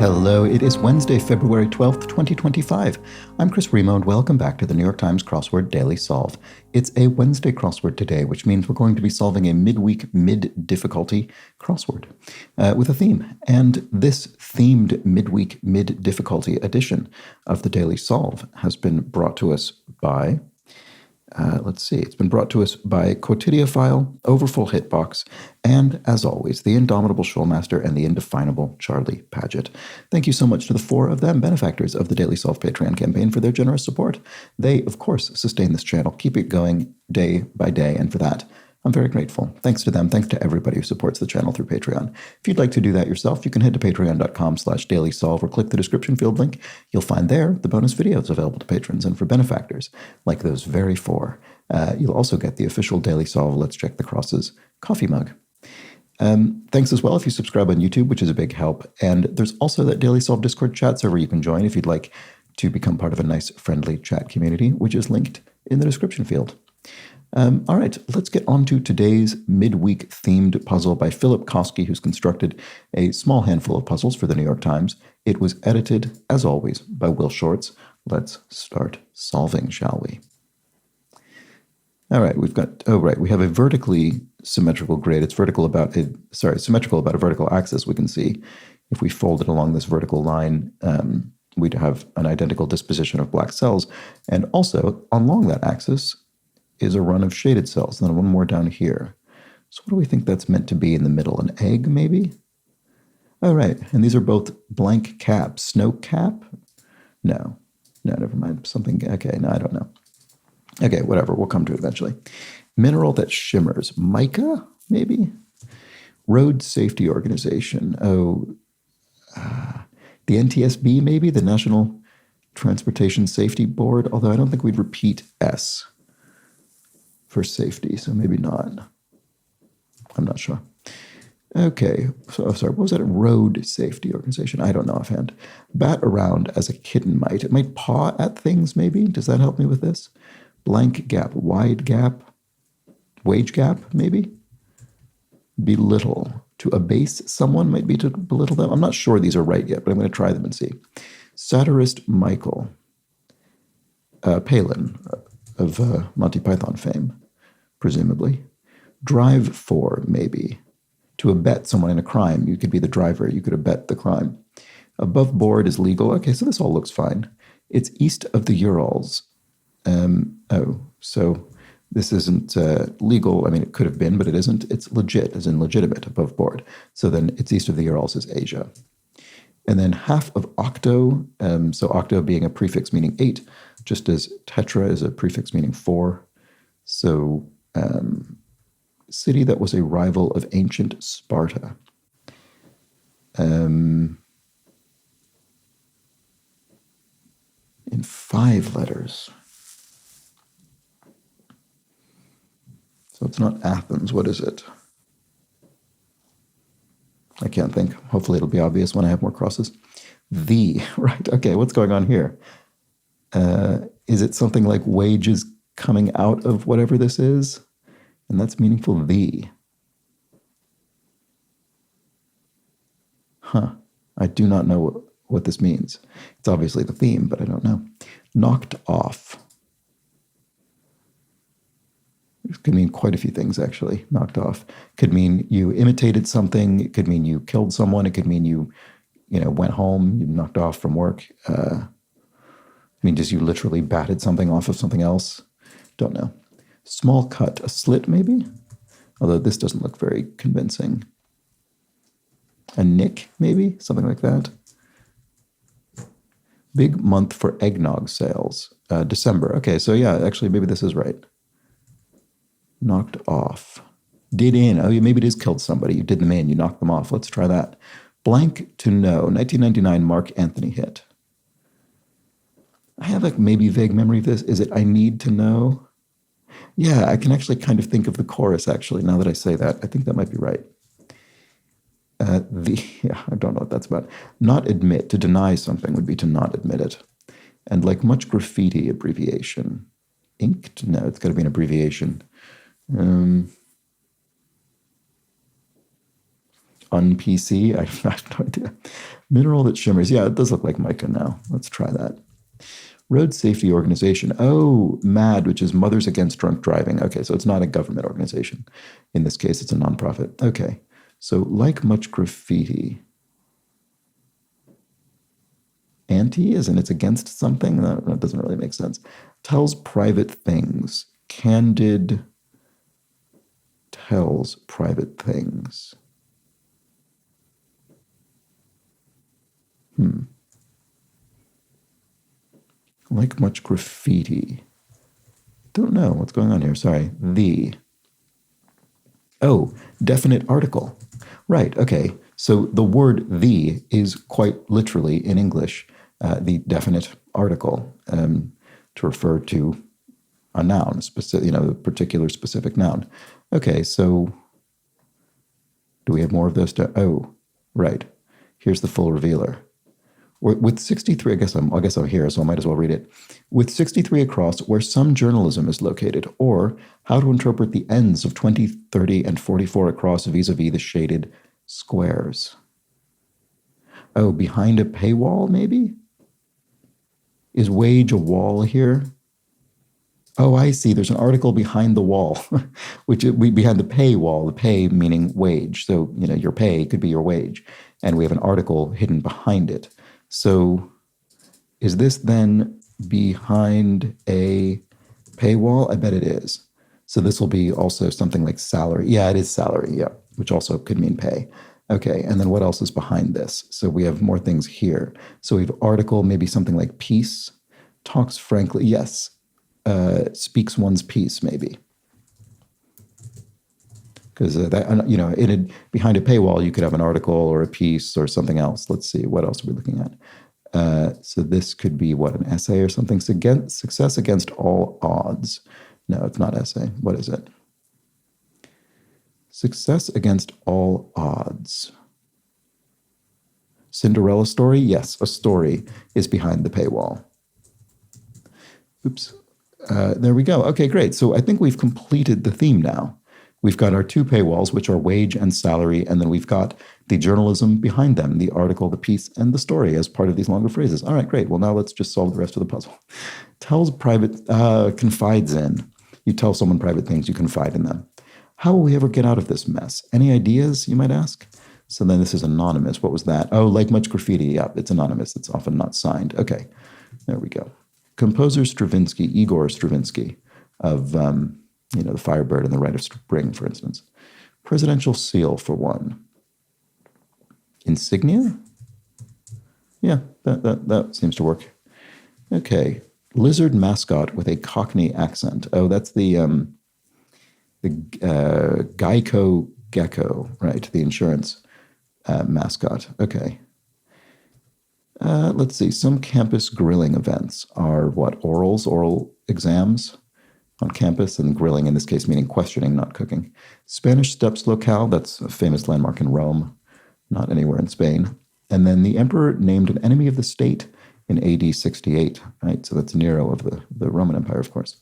Hello, it is Wednesday, February 12th, 2025. I'm Chris Remo, and welcome back to the New York Times Crossword Daily Solve. It's a Wednesday crossword today, which means we're going to be solving a midweek, mid-difficulty crossword with a theme. And this themed midweek, mid-difficulty edition of the Daily Solve has been brought to us by... it's been brought to us by Quotidiophile, Overfull Hitbox, and, as always, the indomitable Showmaster and the indefinable Charlie Paget. Thank you so much to the four of them, benefactors of the Daily Solve Patreon campaign, for their generous support. They, of course, sustain this channel, keep it going day by day, and for that, I'm very grateful. Thanks to them. Thanks to everybody who supports the channel through Patreon. If you'd like to do that yourself, you can head to patreon.com/dailysolve or click the description field link. You'll find there the bonus videos available to patrons and for benefactors, like those very four. You'll also get the official Daily Solve Let's Check the Crosses coffee mug. Thanks as well if you subscribe on YouTube, which is a big help. And there's also that Daily Solve Discord chat server you can join if you'd like to become part of a nice, friendly chat community, which is linked in the description field. All right, let's get on to today's midweek themed puzzle by Philip Kosky, who's constructed a small handful of puzzles for the New York Times. It was edited, as always, by Will Shorts. Let's start solving, shall we? All right, we have a vertically symmetrical grid. It's symmetrical about a vertical axis, we can see. If we fold it along this vertical line, we'd have an identical disposition of black cells. And also, along that axis is a run of shaded cells, and then one more down here. So what do we think that's meant to be in the middle? An egg, maybe? All right, and these are both blank caps. Snow cap? No, never mind. Okay, no, I don't know. Okay, whatever, we'll come to it eventually. Mineral that shimmers. Mica, maybe? Road Safety Organization. The NTSB, maybe? The National Transportation Safety Board, although I don't think we'd repeat S for safety, so maybe not. I'm not sure. Okay, so what was that? A Road Safety Organization? I don't know offhand. Bat around as a kitten might. It might paw at things, maybe? Does that help me with this? Blank gap, wide gap, wage gap, maybe? Belittle. To abase someone might be to belittle them. I'm not sure these are right yet, but I'm going to try them and see. Satirist Michael Palin of Monty Python fame, presumably. Drive for, maybe. To abet someone in a crime. You could be the driver. You could abet the crime. Above board is legal. Okay, so this all looks fine. It's east of the Urals. So this isn't legal. I mean, it could have been, but it isn't. It's legit, as in legitimate, above board. So then it's east of the Urals is Asia. And then half of octo, so octo being a prefix meaning 8, just as tetra is a prefix meaning 4. So city that was a rival of ancient Sparta. In 5 letters. So it's not Athens. What is it? I can't think. Hopefully it'll be obvious when I have more crosses. Right. Okay, what's going on here? Is it something like wages coming out of whatever this is? And that's meaningful, the. I do not know what this means. It's obviously the theme, but I don't know. Knocked off. It could mean quite a few things, actually. Knocked off. Could mean you imitated something. It could mean you killed someone. It could mean you went home. You knocked off from work. Just you literally batted something off of something else. Don't know. Small cut. A slit, maybe? Although this doesn't look very convincing. A nick, maybe? Something like that. Big month for eggnog sales. December. Okay, so yeah, actually, maybe this is right. Knocked off. Did in. Oh, maybe it is killed somebody. You did them in. You knocked them off. Let's try that. Blank to know. 1999 Mark Anthony hit. I have a maybe vague memory of this. Is it I need to know? Yeah, I can actually kind of think of the chorus, actually, now that I say that. I think that might be right. I don't know what that's about. Not admit. To deny something would be to not admit it. And like much graffiti abbreviation. Inked? No, it's got to be an abbreviation. Un-PC? I have no idea. Mineral that shimmers. Yeah, it does look like mica now. Let's try that. Road Safety Organization. Oh, MAD, which is Mothers Against Drunk Driving. Okay, so it's not a government organization. In this case, it's a nonprofit. Okay, so like much graffiti. Anti, as in it's against something? That doesn't really make sense. Tells private things. Candid tells private things. Like much graffiti. Don't know what's going on here. Sorry. Definite article. Right. Okay. So the word the is quite literally in English the definite article to refer to a noun, a particular specific noun. Okay. So do we have more of those? Right. Here's the full revealer. With 63, I guess I'm here, so I might as well read it. With 63 across, where some journalism is located, or how to interpret the ends of 20, 30, and 44 across vis-a-vis the shaded squares. Oh, behind a paywall, maybe? Is wage a wall here? Oh, I see. There's an article behind the wall, behind the pay wall, the pay meaning wage. So, your pay could be your wage. And we have an article hidden behind it. So is this then behind a paywall? I bet it is. So this will be also something like salary. Yeah, it is salary. Yeah, which also could mean pay. Okay, and then what else is behind this? So we have more things here. So we have article, maybe something like peace, talks frankly. Yes, speaks one's piece, maybe. Because behind a paywall, you could have an article or a piece or something else. Let's see, what else are we looking at? So this could be an essay or something. Success against all odds. No, it's not essay. What is it? Success against all odds. Cinderella story? Yes, a story is behind the paywall. Oops. There we go. Okay, great. So I think we've completed the theme now. We've got our two paywalls, which are wage and salary, and then we've got the journalism behind them, the article, the piece, and the story as part of these longer phrases. All right, great. Well, now let's just solve the rest of the puzzle. Tells private, confides in. You tell someone private things, you confide in them. How will we ever get out of this mess? Any ideas, you might ask? So then this is anonymous. What was that? Oh, like much graffiti. Yeah, it's anonymous. It's often not signed. Okay, there we go. Composer Stravinsky, Igor Stravinsky of... the Firebird and the Rite of Spring, for instance. Presidential seal, for one. Insignia? Yeah, that seems to work. Okay. Lizard mascot with a Cockney accent. Oh, that's the Geico Gecko, right? The insurance mascot. Okay. Let's see. Some campus grilling events are oral exams on campus, and grilling in this case meaning questioning, not cooking. Spanish Steps locale, that's a famous landmark in Rome, not anywhere in Spain. And then the emperor named an enemy of the state in AD 68, right? So that's Nero of the Roman Empire, of course.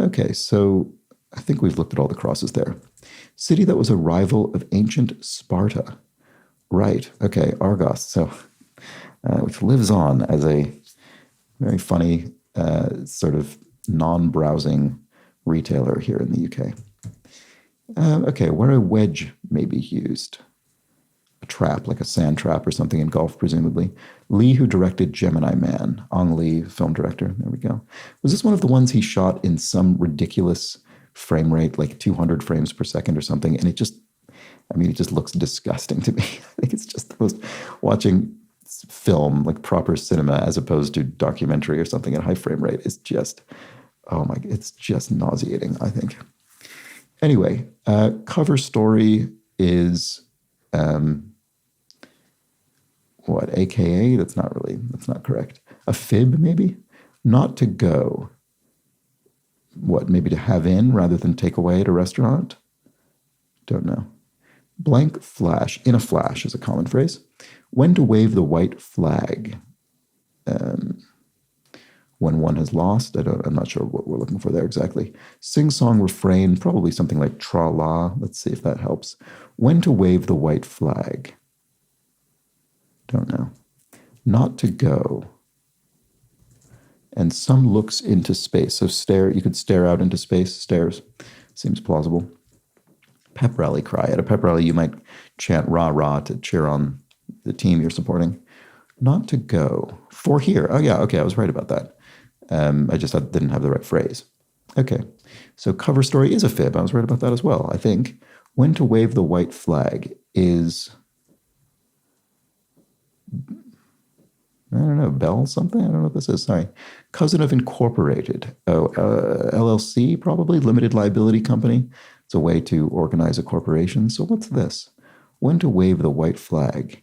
Okay, so I think we've looked at all the crosses there. City that was a rival of ancient Sparta. Right, okay, Argos, so which lives on as a very funny sort of non-browsing retailer here in the UK. Okay, where a wedge may be used. A trap, like a sand trap or something in golf, presumably. Lee, who directed Gemini Man. Ang Lee, film director. There we go. Was this one of the ones he shot in some ridiculous frame rate, like 200 frames per second or something? And it just looks disgusting to me. I think it's just the most... Watching film, like proper cinema, as opposed to documentary or something at high frame rate, is just... Oh my, it's just nauseating, I think. Anyway, cover story is, AKA? That's not correct. A fib, maybe? Not to go. Maybe to have in rather than take away at a restaurant? Don't know. Blank flash, in a flash is a common phrase. When to wave the white flag. When one has lost, I'm not sure what we're looking for there exactly. Sing-song refrain, probably something like tra-la. Let's see if that helps. When to wave the white flag. Don't know. Not to go. And some looks into space. So stare, you could stare out into space. Stares. Seems plausible. Pep rally cry. At a pep rally, you might chant rah rah to cheer on the team you're supporting. Not to go. For here. Oh yeah, okay, I was right about that. I just didn't have the right phrase. Okay, so cover story is a fib. I was right about that as well, I think. When to wave the white flag is, I don't know, Bell something? I don't know what this is. Sorry. Cousin of Incorporated. Oh, LLC, probably. Limited Liability Company. It's a way to organize a corporation. So what's this? When to wave the white flag?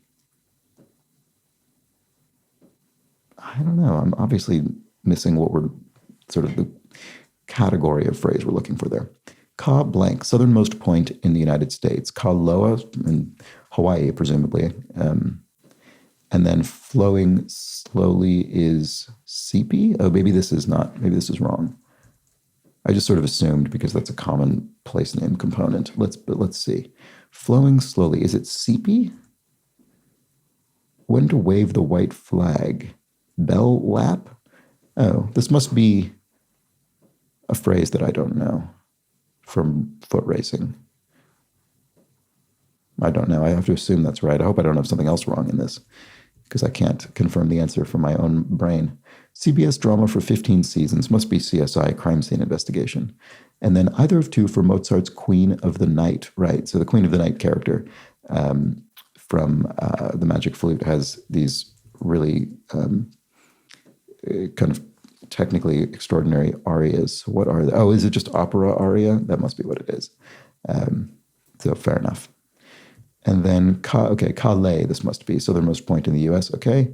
I don't know. I'm obviously missing what we're sort of the category of phrase we're looking for there. Ka blank, southernmost point in the United States. Ka Loa in Hawaii, presumably. And then flowing slowly is seepy. Oh, maybe this is not. Maybe this is wrong. I just sort of assumed because that's a common place name component. Let's see. Flowing slowly. Is it seepy? When to wave the white flag? Bell lap? Oh, this must be a phrase that I don't know from foot racing. I don't know. I have to assume that's right. I hope I don't have something else wrong in this because I can't confirm the answer from my own brain. CBS drama for 15 seasons must be CSI, Crime Scene Investigation. And then either of two for Mozart's Queen of the Night, right? So the Queen of the Night character from The Magic Flute has these really kind of technically extraordinary arias. What are they? Oh, is it just opera aria? That must be what it is. So fair enough. And then, Calais, this must be southernmost point in the U.S., okay?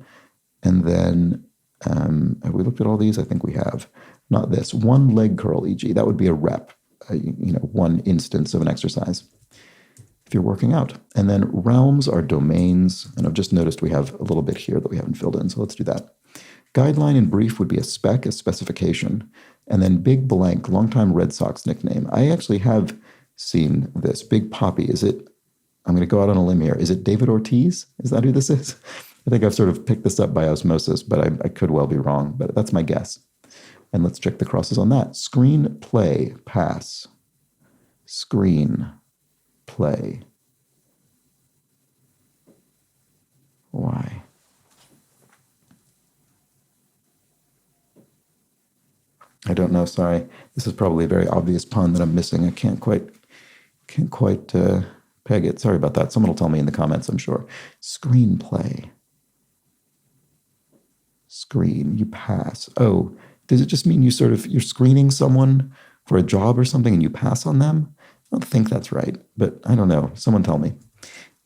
And then, have we looked at all these? I think we have. Not this. One leg curl, e.g. That would be a rep, one instance of an exercise if you're working out. And then realms are domains, and I've just noticed we have a little bit here that we haven't filled in, so let's do that. Guideline in brief would be a spec, a specification, and then Big Blank, longtime Red Sox nickname. I actually have seen this. Big Poppy, is it? I'm going to go out on a limb here. Is it David Ortiz? Is that who this is? I think I've sort of picked this up by osmosis, but I could well be wrong, but that's my guess. And let's check the crosses on that. Screen, play, pass. Screen, play. Why? I don't know, sorry. This is probably a very obvious pun that I'm missing. I can't quite peg it. Sorry about that. Someone will tell me in the comments, I'm sure. Screenplay. Screen, you pass. Oh, does it just mean you're screening someone for a job or something and you pass on them? I don't think that's right, but I don't know. Someone tell me.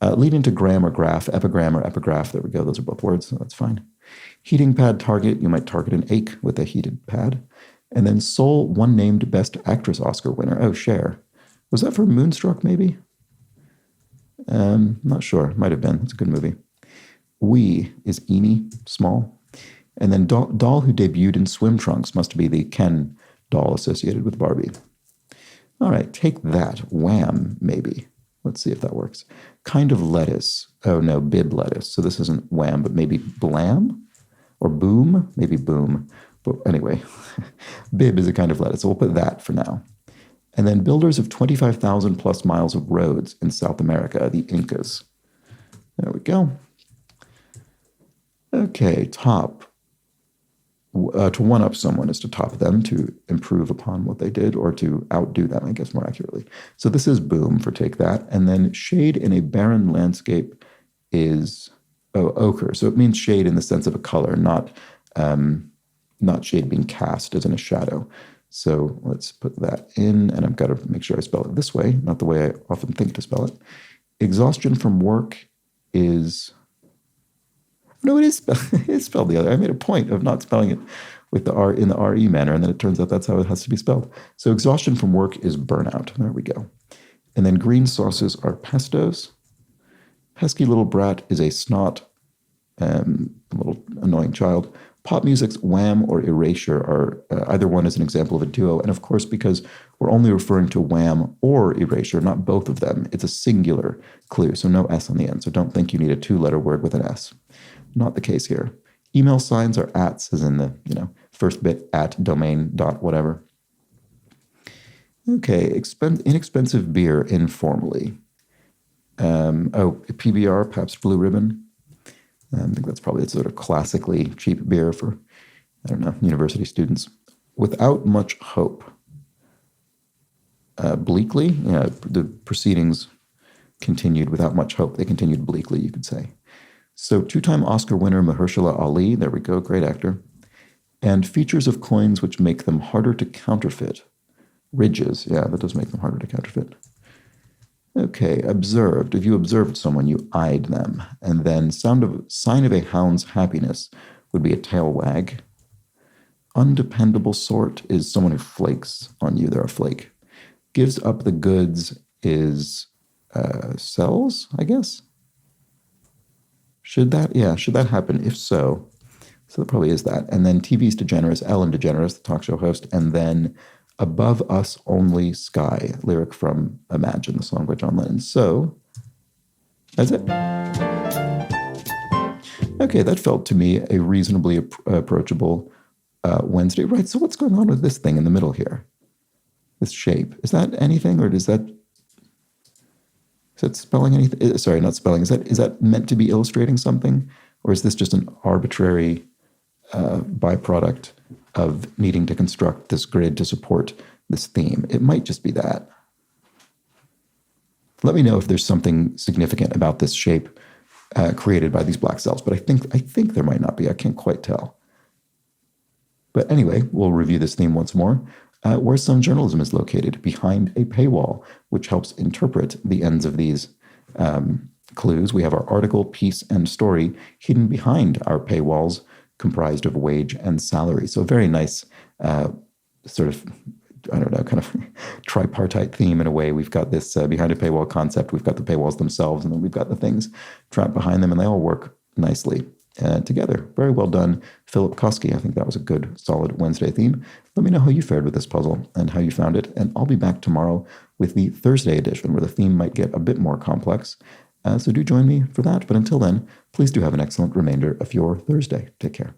Lead into gram or graph, epigram or epigraph. There we go. Those are both words, so that's fine. Heating pad target. You might target an ache with a heated pad. And then Soul, one named Best Actress Oscar winner. Oh, Cher. Was that for Moonstruck, maybe? Not sure. Might have been. It's a good movie. We is Eenie, small. And then doll who debuted in swim trunks must be the Ken doll associated with Barbie. All right, take that. Wham, maybe. Let's see if that works. Kind of lettuce. Oh, no, bib lettuce. So this isn't wham, but maybe blam? Or boom? Maybe boom. But anyway, bib is a kind of lettuce. So we'll put that for now. And then builders of 25,000 plus miles of roads in South America, the Incas. There we go. Okay, top. To one-up someone is to top them, to improve upon what they did, or to outdo them, I guess more accurately. So this is boom for take that. And then shade in a barren landscape is ochre. So it means shade in the sense of a color, not shade being cast as in a shadow. So let's put that in, and I've got to make sure I spell it this way, not the way I often think to spell it. Exhaustion from work is... No, it is spelled the other. I made a point of not spelling it with the R in the RE manner, and then it turns out that's how it has to be spelled. So exhaustion from work is burnout. There we go. And then green sauces are pestos. Pesky little brat is a snot, a little annoying child. Pop music's Wham or Erasure are either one is an example of a duo. And of course, because we're only referring to Wham or Erasure, not both of them, it's a singular clue, so no S on the end. So don't think you need a two-letter word with an S. Not the case here. Email signs are ats, as in the, first bit at domain dot whatever. Okay, inexpensive beer informally. PBR, Pabst Blue Ribbon. I think that's probably sort of classically cheap beer for, university students. Without much hope. Bleakly, the proceedings continued without much hope. They continued bleakly, you could say. So two-time Oscar winner Mahershala Ali, there we go, great actor. And features of coins which make them harder to counterfeit. Ridges, yeah, that does make them harder to counterfeit. Okay, observed. If you observed someone, you eyed them. And then sign of a hound's happiness would be a tail wag. Undependable sort is someone who flakes on you. They're a flake. Gives up the goods is sells, I guess. Should that happen? If so that probably is that. And then TV's DeGeneres, Ellen DeGeneres, the talk show host, and then Above Us Only Sky, lyric from Imagine, the song by John Lennon. So, that's it. Okay, that felt to me a reasonably approachable Wednesday. Right, so what's going on with this thing in the middle here? This shape. Is that anything, or is that spelling anything? Sorry, not spelling. Is that meant to be illustrating something? Or is this just an arbitrary byproduct of needing to construct this grid to support this theme? It might just be that. Let me know if there's something significant about this shape created by these black cells, but I think there might not be. I can't quite tell. But anyway, we'll review this theme once more. Where Sun Journalism is located, behind a paywall, which helps interpret the ends of these clues. We have our article, piece, and story hidden behind our paywalls, comprised of wage and salary. So a very nice sort of, kind of tripartite theme in a way. We've got this behind a paywall concept, we've got the paywalls themselves, and then we've got the things trapped behind them, and they all work nicely together. Very well done, Philip Koski. I think that was a good, solid Wednesday theme. Let me know how you fared with this puzzle and how you found it, and I'll be back tomorrow with the Thursday edition, where the theme might get a bit more complex. So do join me for that. But until then, please do have an excellent remainder of your Thursday. Take care.